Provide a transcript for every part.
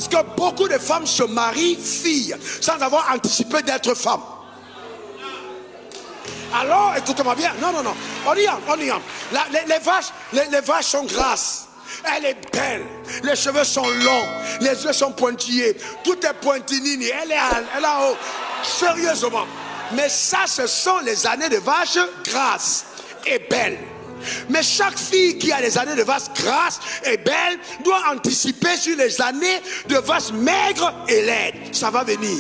Parce que beaucoup de femmes se marient filles sans avoir anticipé d'être femmes. Alors, écoutez-moi bien. Non. On y a. Les vaches sont grasses. Elle est belle. Les cheveux sont longs. Les yeux sont pointillés. Tout est pointinini. Elle est en haut. Sérieusement. Mais ça, ce sont les années de vaches grasses et belles. Mais chaque fille qui a des années de vaches grasses et belles doit anticiper sur les années de vaches maigres et laides. Ça va venir.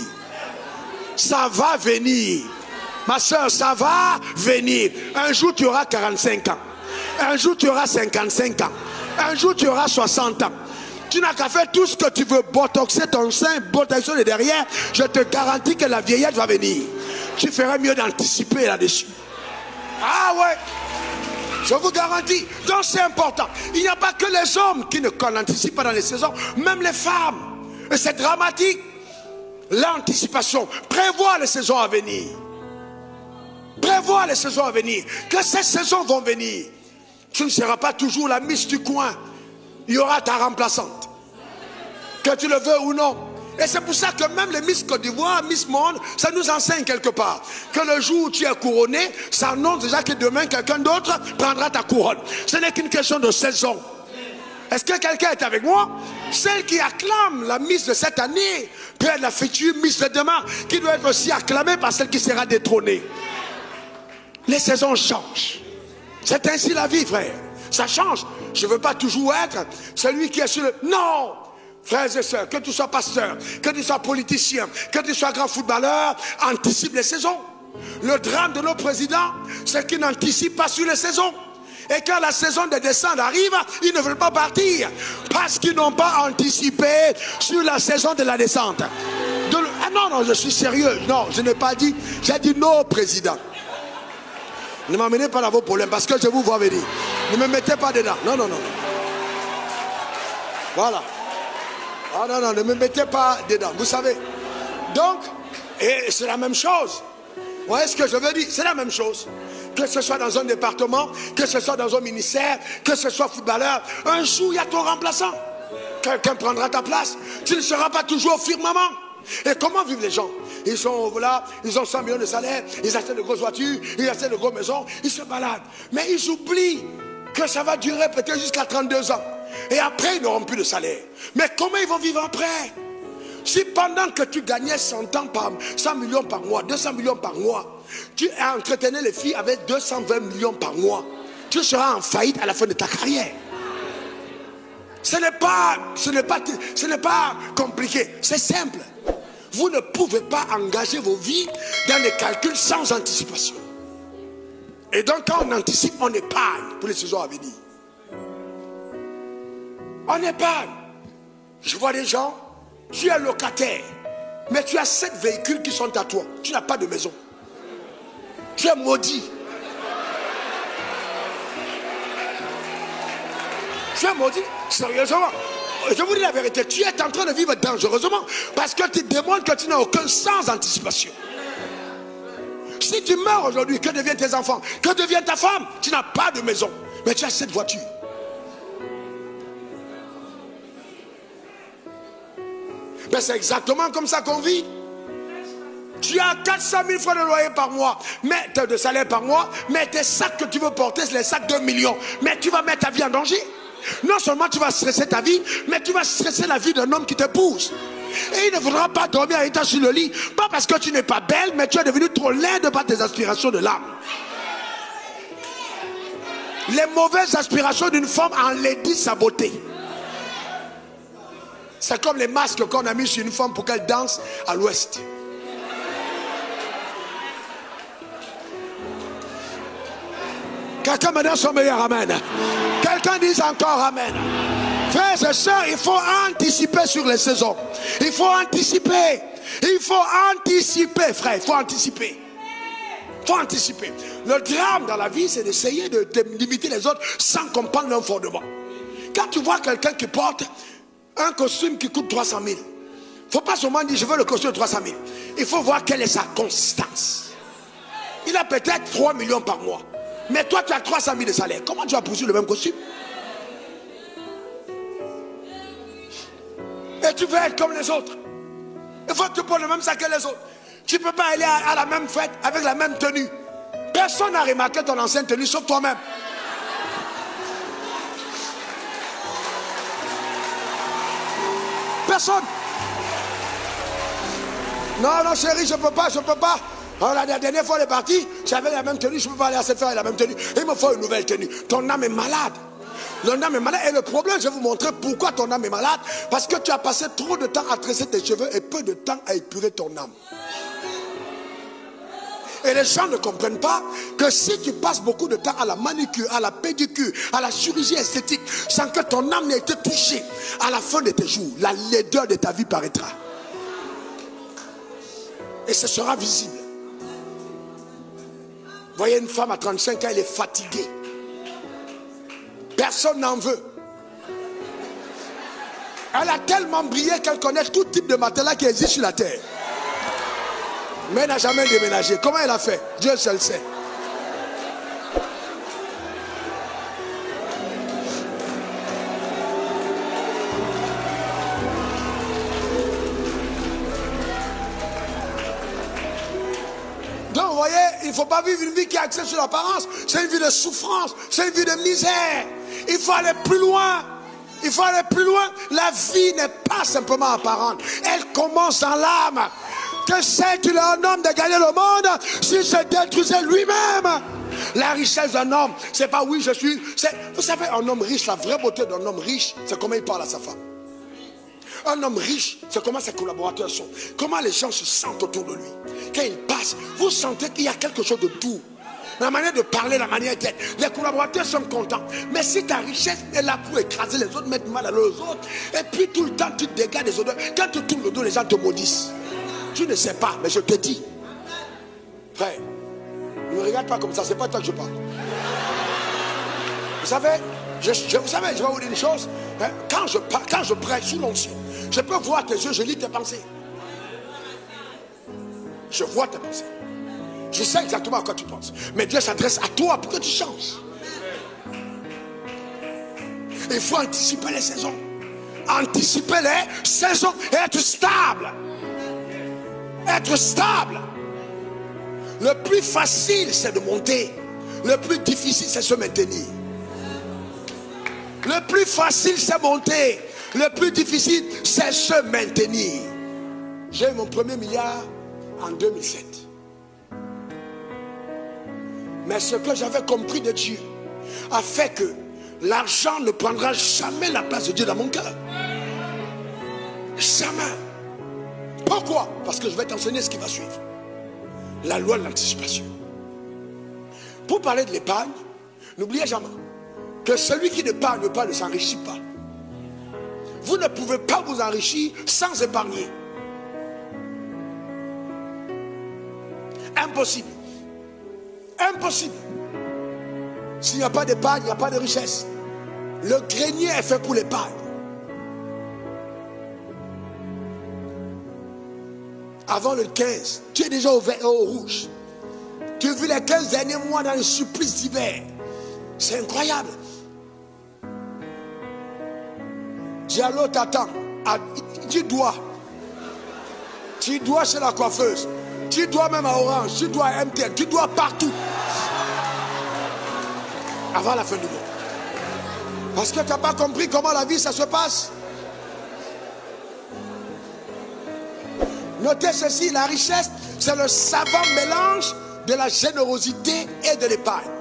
Ça va venir. Ma soeur, ça va venir. Un jour, tu auras 45 ans. Un jour, tu auras 55 ans. Un jour, tu auras 60 ans. Tu n'as qu'à faire tout ce que tu veux. Botoxer ton sein, botoxer le derrière. Je te garantis que la vieillesse va venir. Tu ferais mieux d'anticiper là-dessus. Ah ouais. Je vous garantis. Donc c'est important. Il n'y a pas que les hommes qui n'anticipent pas dans les saisons. Même les femmes. Et c'est dramatique. L'anticipation. Prévois les saisons à venir. Prévois les saisons à venir. Que ces saisons vont venir. Tu ne seras pas toujours la Miss du coin. Il y aura ta remplaçante. Que tu le veux ou non. Et c'est pour ça que même les Miss Côte d'Ivoire, Miss Monde, ça nous enseigne quelque part. Que le jour où tu es couronné, ça annonce déjà que demain quelqu'un d'autre prendra ta couronne. Ce n'est qu'une question de saison. Est-ce que quelqu'un est avec moi? Celle qui acclame la Miss de cette année peut être la future Miss de demain, qui doit être aussi acclamée par celle qui sera détrônée. Les saisons changent. C'est ainsi la vie, frère. Ça change. Je ne veux pas toujours être celui qui est sur le... Non! Frères et sœurs, que tu sois pasteur, que tu sois politicien, que tu sois grand footballeur, anticipe les saisons. Le drame de nos présidents, c'est qu'ils n'anticipent pas sur les saisons. Et quand la saison de descente arrive, ils ne veulent pas partir. Parce qu'ils n'ont pas anticipé sur la saison de la descente. Ah non, je suis sérieux. Non, je n'ai pas dit. J'ai dit nos présidents. Ne m'amenez pas dans vos problèmes parce que je vous vois venir. Ne me mettez pas dedans. Non. Voilà. Ah non, ne me mettez pas dedans. Vous savez. Donc, et c'est la même chose. Vous voyez ce que je veux dire? C'est la même chose. Que ce soit dans un département, que ce soit dans un ministère, que ce soit footballeur. Un jour, il y a ton remplaçant. Quelqu'un prendra ta place. Tu ne seras pas toujours au firmament. Et comment vivent les gens? Ils sont là, ils ont 100 millions de salaire, ils achètent de grosses voitures, ils achètent de grosses maisons, ils se baladent. Mais ils oublient que ça va durer peut-être jusqu'à 32 ans. Et après, ils n'auront plus de salaire. Mais comment ils vont vivre après? Si pendant que tu gagnais 100 millions par mois, 200 millions par mois, tu entretenais les filles avec 220 millions par mois, tu seras en faillite à la fin de ta carrière. Ce n'est pas compliqué, c'est simple. Vous ne pouvez pas engager vos vies dans des calculs sans anticipation. Et donc quand on anticipe, on épargne pour les saisons à venir. On épargne. Je vois des gens, tu es locataire, mais tu as 7 véhicules qui sont à toi. Tu n'as pas de maison. Tu es maudit. Tu es maudit, sérieusement. Je vous dis la vérité, tu es en train de vivre dangereusement parce que tu démontres que tu n'as aucun sens d'anticipation. Si tu meurs aujourd'hui, que deviennent tes enfants? Que devient ta femme? Tu n'as pas de maison, mais tu as 7 voitures. Mais c'est exactement comme ça qu'on vit. Tu as 400 000 francs de loyer par mois, de salaire par mois, mais tes sacs que tu veux porter, c'est les sacs de 1 million. Mais tu vas mettre ta vie en danger. Non seulement tu vas stresser ta vie, mais tu vas stresser la vie d'un homme qui t'épouse. Et il ne voudra pas dormir avec toi sur le lit. Pas parce que tu n'es pas belle, mais tu es devenu trop laide par tes aspirations de l'âme. Les mauvaises aspirations d'une femme enlaidissent sa beauté. C'est comme les masques qu'on a mis sur une femme pour qu'elle danse à l'ouest. Quelqu'un me donne son meilleur amen. Quelqu'un dise encore amen. Frères et sœurs, il faut anticiper sur les saisons. Il faut anticiper. Il faut anticiper, frère. Il faut anticiper. Il faut anticiper. Le drame dans la vie, c'est d'essayer de limiter les autres sans comprendre leur fondement. Quand tu vois quelqu'un qui porte un costume qui coûte 300 000, il ne faut pas seulement dire je veux le costume de 300 000. Il faut voir quelle est sa consistance. Il a peut-être 3 millions par mois. Mais toi, tu as 300 000 de salaire. Comment tu vas poursuivre le même costume? Et tu veux être comme les autres. Il faut que tu prends le même sac que les autres. Tu ne peux pas aller à la même fête avec la même tenue. Personne n'a remarqué ton ancienne tenue sauf toi-même. Personne. Non, non, chérie, je ne peux pas, je ne peux pas. Alors, la dernière fois, elle est partie, j'avais la même tenue, je ne peux pas aller à cette fête avec la même tenue. Il me faut une nouvelle tenue. Ton âme est malade. Ton âme est malade. Et le problème, je vais vous montrer pourquoi ton âme est malade. Parce que tu as passé trop de temps à tresser tes cheveux et peu de temps à épurer ton âme. Et les gens ne comprennent pas que si tu passes beaucoup de temps à la manicure, à la pédicure, à la chirurgie esthétique, sans que ton âme n'ait été touchée, à la fin de tes jours, la laideur de ta vie paraîtra. Et ce sera visible. Vous voyez une femme à 35 ans, elle est fatiguée. Personne n'en veut. Elle a tellement brillé qu'elle connaît tout type de matelas qui existe sur la terre. Mais elle n'a jamais déménagé. Comment elle a fait? Dieu seul sait. Donc vous voyez, il ne faut pas vivre une vie qui est axée sur l'apparence. C'est une vie de souffrance, c'est une vie de misère. Il faut aller plus loin. Il faut aller plus loin. La vie n'est pas simplement apparente. Elle commence dans l'âme. Que sais-tu un homme de gagner le monde s'il se détruisait lui-même? La richesse d'un homme, c'est pas oui je suis. Vous savez, un homme riche, la vraie beauté d'un homme riche, c'est comment il parle à sa femme. Un homme riche, c'est comment ses collaborateurs sont. Comment les gens se sentent autour de lui. Quand il passe, vous sentez qu'il y a quelque chose de doux. La manière de parler, la manière d'être. Les collaborateurs sont contents. Mais si ta richesse est là pour écraser les autres, mettre mal à les autres, et puis tout le temps tu te dégages des odeurs. Quand tu tournes le dos, les gens te maudissent. Tu ne sais pas, mais je te dis. Frère, ne me regarde pas comme ça, c'est pas toi que je parle. Vous savez, je vais vous dire une chose. Quand je prêche sous l'onction, je peux voir tes yeux, je lis tes pensées. Je vois tes pensées. Je sais exactement à quoi tu penses. Mais Dieu s'adresse à toi pour que tu changes. Il faut anticiper les saisons. Anticiper les saisons et être stable. Être stable. Le plus facile, c'est de monter. Le plus difficile, c'est se maintenir. Le plus facile, c'est monter. Le plus difficile, c'est se maintenir. J'ai eu mon premier milliard en 2007. Mais ce que j'avais compris de Dieu a fait que l'argent ne prendra jamais la place de Dieu dans mon cœur. Jamais. Pourquoi? Parce que je vais t'enseigner ce qui va suivre. La loi de l'anticipation. Pour parler de l'épargne, n'oubliez jamais que celui qui n'épargne pas ne s'enrichit pas. Vous ne pouvez pas vous enrichir sans épargner. Impossible. Impossible. S'il n'y a pas d'épargne, il n'y a pas de richesse. Le grenier est fait pour l'épargne. Avant le 15, tu es déjà au rouge. Tu as vu les 15 derniers mois dans le supplice d'hiver. C'est incroyable. Diallo t'attend. Tu dois chez la coiffeuse. Tu dois même à Orange. Tu dois à MTL. Tu dois partout. Avant la fin du mois. Parce que tu n'as pas compris comment la vie ça se passe. Notez ceci, la richesse, c'est le savant mélange de la générosité et de l'épargne.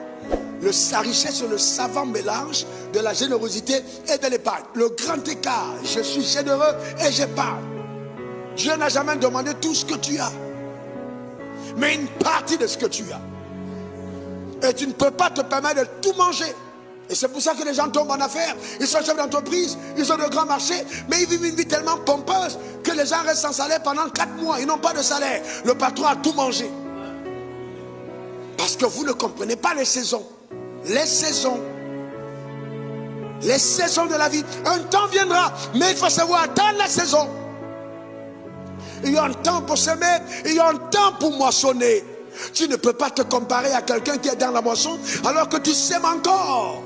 La richesse, c'est le savant mélange de la générosité et de l'épargne. Le grand écart, je suis généreux et j'épargne. Dieu n'a jamais demandé tout ce que tu as, mais une partie de ce que tu as. Et tu ne peux pas te permettre de tout manger. Et c'est pour ça que les gens tombent en affaires. Ils sont chefs d'entreprise, ils ont de grands marchés, mais ils vivent une vie tellement pompeuse que les gens restent sans salaire pendant 4 mois. Ils n'ont pas de salaire. Le patron a tout mangé. Parce que vous ne comprenez pas les saisons. Les saisons. Les saisons de la vie. Un temps viendra, mais il faut savoir attendre la saison. Il y a un temps pour semer, il y a un temps pour moissonner. Tu ne peux pas te comparer à quelqu'un qui est dans la moisson alors que tu sèmes encore.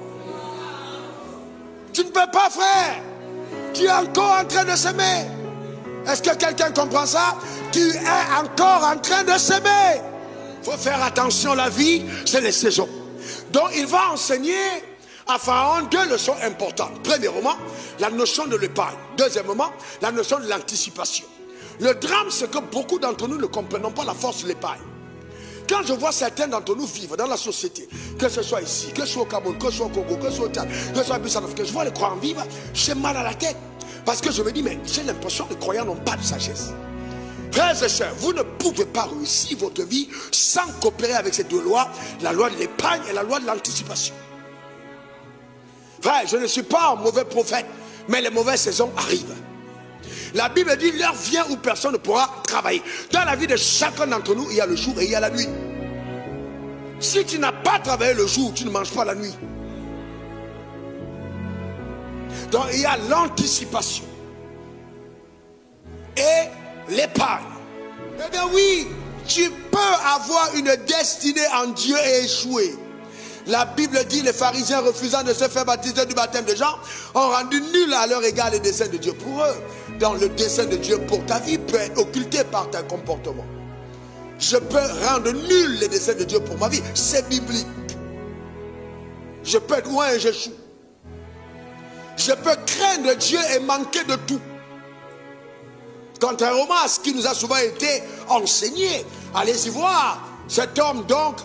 Tu ne peux pas, frère. Tu es encore en train de s'aimer. Est-ce que quelqu'un comprend ça? Tu es encore en train de s'aimer. Il faut faire attention, la vie, c'est les saisons. Donc il va enseigner à Pharaon 2 leçons importantes. Premièrement, la notion de l'épargne. Deuxièmement, la notion de l'anticipation. Le drame, c'est que beaucoup d'entre nous ne comprenons pas la force de l'épargne. Quand je vois certains d'entre nous vivre dans la société, que ce soit ici, que ce soit au Cameroun, que ce soit au Congo, que ce soit au Tchad, que ce soit en Afrique, je vois les croyants vivre, j'ai mal à la tête. Parce que je me dis, mais j'ai l'impression que les croyants n'ont pas de sagesse. Frères et sœurs, vous ne pouvez pas réussir votre vie sans coopérer avec ces deux lois, la loi de l'épargne et la loi de l'anticipation. Frère, je ne suis pas un mauvais prophète, mais les mauvaises saisons arrivent. La Bible dit, l'heure vient où personne ne pourra travailler. Dans la vie de chacun d'entre nous, il y a le jour et il y a la nuit. Si tu n'as pas travaillé le jour, tu ne manges pas la nuit. Donc il y a l'anticipation et l'épargne. Eh bien oui, tu peux avoir une destinée en Dieu et échouer. La Bible dit, les pharisiens refusant de se faire baptiser du baptême de Jean ont rendu nul à leur égard les desseins de Dieu pour eux. Donc le dessein de Dieu pour ta vie peut être occulté par ton comportement. Je peux rendre nul les desseins de Dieu pour ma vie. C'est biblique. Je peux être loin et j'échoue. Je peux craindre Dieu et manquer de tout. Contrairement à ce qui nous a souvent été enseigné. Allez-y voir. Cet homme donc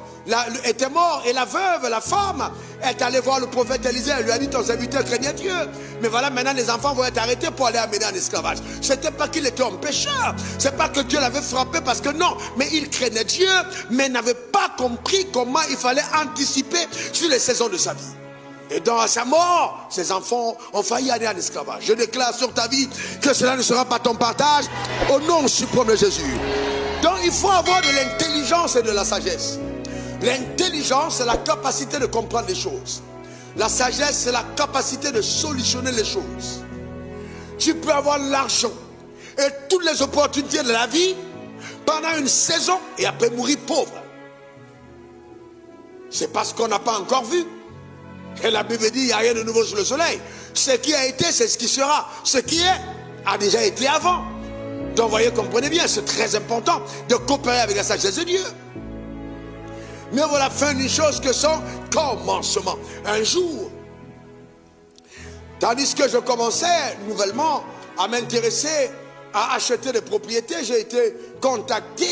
était mort et la veuve, la femme, est allée voir le prophète Élisée. Elle lui a dit, ton serviteur craignait Dieu. Mais voilà, maintenant les enfants vont être arrêtés pour aller amener en esclavage. C'était pas qu'il était un pécheur. C'est pas que Dieu l'avait frappé parce que non. Mais il craignait Dieu, mais n'avait pas compris comment il fallait anticiper sur les saisons de sa vie. Et dans sa mort, ses enfants ont failli aller en esclavage. Je déclare sur ta vie que cela ne sera pas ton partage au nom suprême de Jésus. Donc il faut avoir de l'intelligence et de la sagesse. L'intelligence, c'est la capacité de comprendre les choses. La sagesse, c'est la capacité de solutionner les choses. Tu peux avoir l'argent et toutes les opportunités de la vie pendant une saison et après mourir pauvre. C'est parce qu'on n'a pas encore vu. Et la Bible dit, il n'y a rien de nouveau sous le soleil. Ce qui a été, c'est ce qui sera. Ce qui est, a déjà été avant. Donc, vous voyez, comprenez bien, c'est très important de coopérer avec la sagesse de Dieu. Mais voilà, fin d'une chose que son commencement. Un jour, tandis que je commençais nouvellement à m'intéresser à acheter des propriétés, j'ai été contacté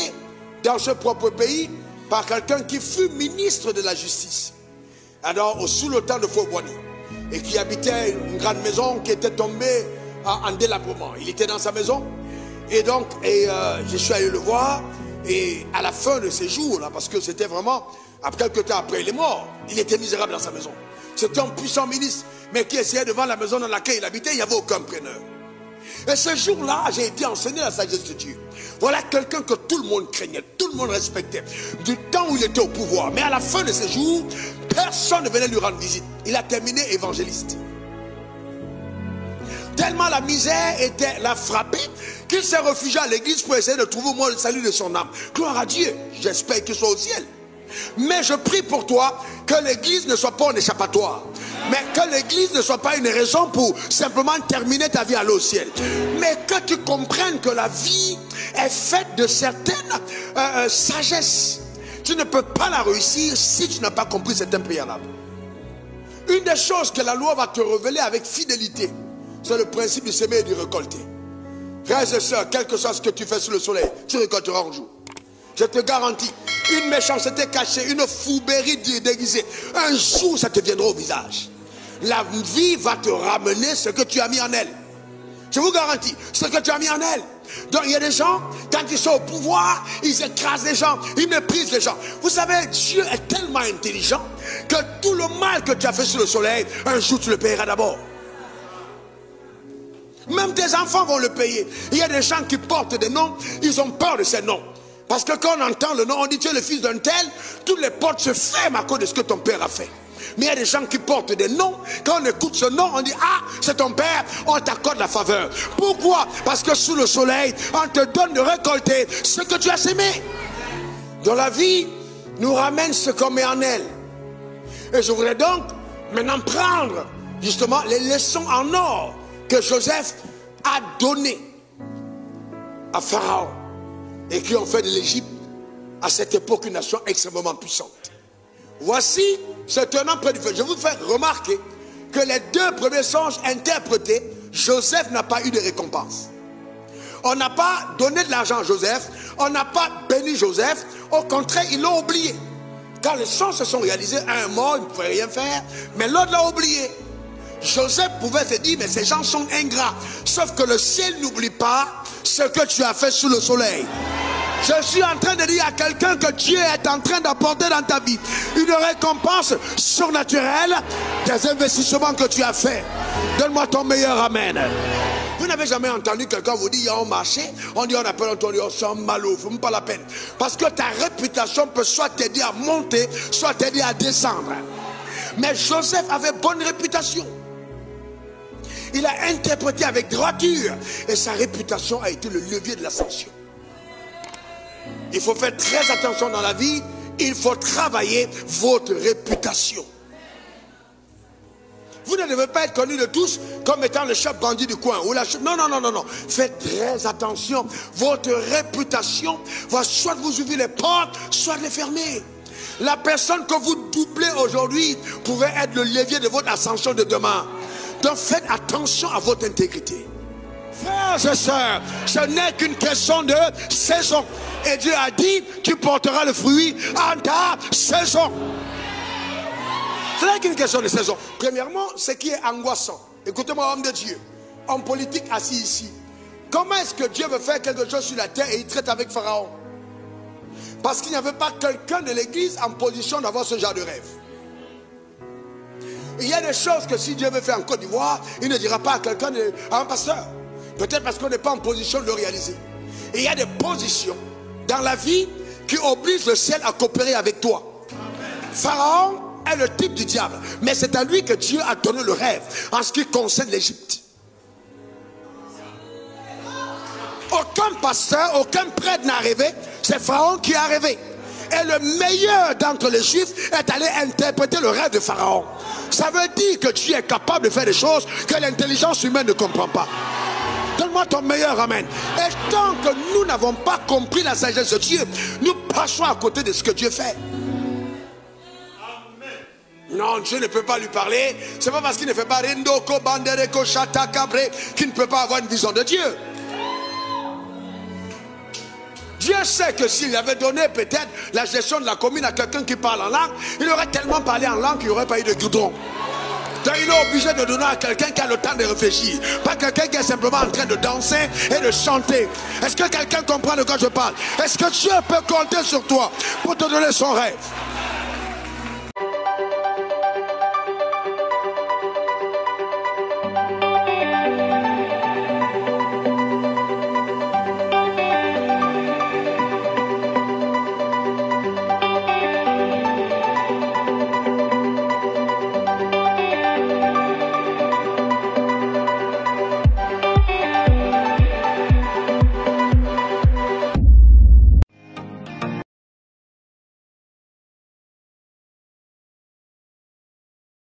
dans ce propre pays par quelqu'un qui fut ministre de la justice. Alors, sous le temps de Fourbouani, et qui habitait une grande maison qui était tombée en délabrement. Il était dans sa maison, et donc, je suis allé le voir, et à la fin de ces jours-là, parce que c'était vraiment, quelques temps après, il est mort, il était misérable dans sa maison. C'était un puissant ministre, mais qui essayait de vendre la maison dans laquelle il habitait, il n'y avait aucun preneur. Et ce jour-là, j'ai été enseigné la sagesse de Dieu. Voilà quelqu'un que tout le monde craignait, tout le monde respectait, du temps où il était au pouvoir. Mais à la fin de ses jours, personne ne venait lui rendre visite. Il a terminé évangéliste. Tellement la misère l'a frappé qu'il s'est réfugié à l'église pour essayer de trouver au moins le salut de son âme. Gloire à Dieu, j'espère qu'il soit au ciel. Mais je prie pour toi que l'église ne soit pas un échappatoire. Mais que l'église ne soit pas une raison pour simplement terminer ta vie à aller au ciel. Mais que tu comprennes que la vie est faite de certaines sagesses. Tu ne peux pas la réussir si tu n'as pas compris certains préalables. Une des choses que la loi va te révéler avec fidélité, c'est le principe du semer et du récolter. Frères et sœurs, quel que soit ce que tu fais sous le soleil, tu récolteras un jour. Je te garantis, une méchanceté cachée, une fourberie déguisée, un jour ça te viendra au visage. La vie va te ramener ce que tu as mis en elle. Je vous garantis, ce que tu as mis en elle. Donc il y a des gens, quand ils sont au pouvoir, ils écrasent les gens, ils méprisent les gens. Vous savez, Dieu est tellement intelligent que tout le mal que tu as fait sous le soleil, un jour tu le payeras d'abord. Même tes enfants vont le payer. Il y a des gens qui portent des noms, ils ont peur de ces noms. Parce que quand on entend le nom, on dit tu es le fils d'un tel, toutes les portes se ferment à cause de ce que ton père a fait. Mais il y a des gens qui portent des noms, quand on écoute ce nom, on dit ah, c'est ton père, on t'accorde la faveur. Pourquoi? Parce que sous le soleil, on te donne de récolter ce que tu as sémé. Dans la vie, nous ramène ce qu'on met en elle. Et je voudrais donc maintenant prendre justement les leçons en or que Joseph a donné à Pharaon et qui ont fait de l'Égypte à cette époque une nation extrêmement puissante. Voici se tenant près du feu. Je vous fais remarquer que les 2 premiers songes interprétés, Joseph n'a pas eu de récompense. On n'a pas donné de l'argent à Joseph, on n'a pas béni Joseph, au contraire, ils l'ont oublié. Quand les songes se sont réalisés, un mort, il ne pouvait rien faire, mais l'autre l'a oublié. Joseph pouvait se dire, mais ces gens sont ingrats. Sauf que le ciel n'oublie pas ce que tu as fait sous le soleil. Je suis en train de dire à quelqu'un que Dieu est en train d'apporter dans ta vie une récompense surnaturelle des investissements que tu as fait. Donne-moi ton meilleur amen. Vous n'avez jamais entendu quelqu'un vous dire, il y a un marché, on dit, on appelle, on dit, on s'en malo, même pas la peine. Parce que ta réputation peut soit t'aider à monter, soit t'aider à descendre. Mais Joseph avait bonne réputation. Il a interprété avec droiture et sa réputation a été le levier de l'ascension. Il faut faire très attention dans la vie. Il faut travailler votre réputation. Vous ne devez pas être connu de tous comme étant le chef bandit du coin. Ou la chef... Non, non, non, non, non. Faites très attention. Votre réputation va soit vous ouvrir les portes, soit les fermer. La personne que vous doublez aujourd'hui pouvait être le levier de votre ascension de demain. Donc faites attention à votre intégrité. Frères et sœurs, ce n'est qu'une question de saison. Et Dieu a dit, tu porteras le fruit en ta saison. Ce n'est qu'une question de saison. Premièrement, ce qui est angoissant. Écoutez-moi, homme de Dieu. Homme politique assis ici. Comment est-ce que Dieu veut faire quelque chose sur la terre et il traite avec Pharaon? Parce qu'il n'y avait pas quelqu'un de l'église en position d'avoir ce genre de rêve. Il y a des choses que si Dieu veut faire en Côte d'Ivoire, il ne dira pas à quelqu'un, à un pasteur. Peut-être parce qu'on n'est pas en position de le réaliser. Et il y a des positions dans la vie qui obligent le ciel à coopérer avec toi. Pharaon est le type du diable. Mais c'est à lui que Dieu a donné le rêve en ce qui concerne l'Égypte. Aucun pasteur, aucun prêtre n'a rêvé. C'est Pharaon qui a rêvé. Et le meilleur d'entre les Juifs est allé interpréter le rêve de Pharaon. Ça veut dire que Dieu est capable de faire des choses que l'intelligence humaine ne comprend pas. Donne-moi ton meilleur amen. Et tant que nous n'avons pas compris la sagesse de Dieu, nous passons à côté de ce que Dieu fait. Non, Dieu ne peut pas lui parler. C'est pas parce qu'il ne fait pas Rendoko, Bandereko, Chata, Cabre qu'il ne peut pas avoir une vision de Dieu. Dieu sait que s'il avait donné peut-être la gestion de la commune à quelqu'un qui parle en langue, il aurait tellement parlé en langue qu'il n'y aurait pas eu de goudron. Donc il est obligé de donner à quelqu'un qui a le temps de réfléchir. Pas quelqu'un qui est simplement en train de danser et de chanter. Est-ce que quelqu'un comprend de quoi je parle? Est-ce que Dieu peut compter sur toi pour te donner son rêve?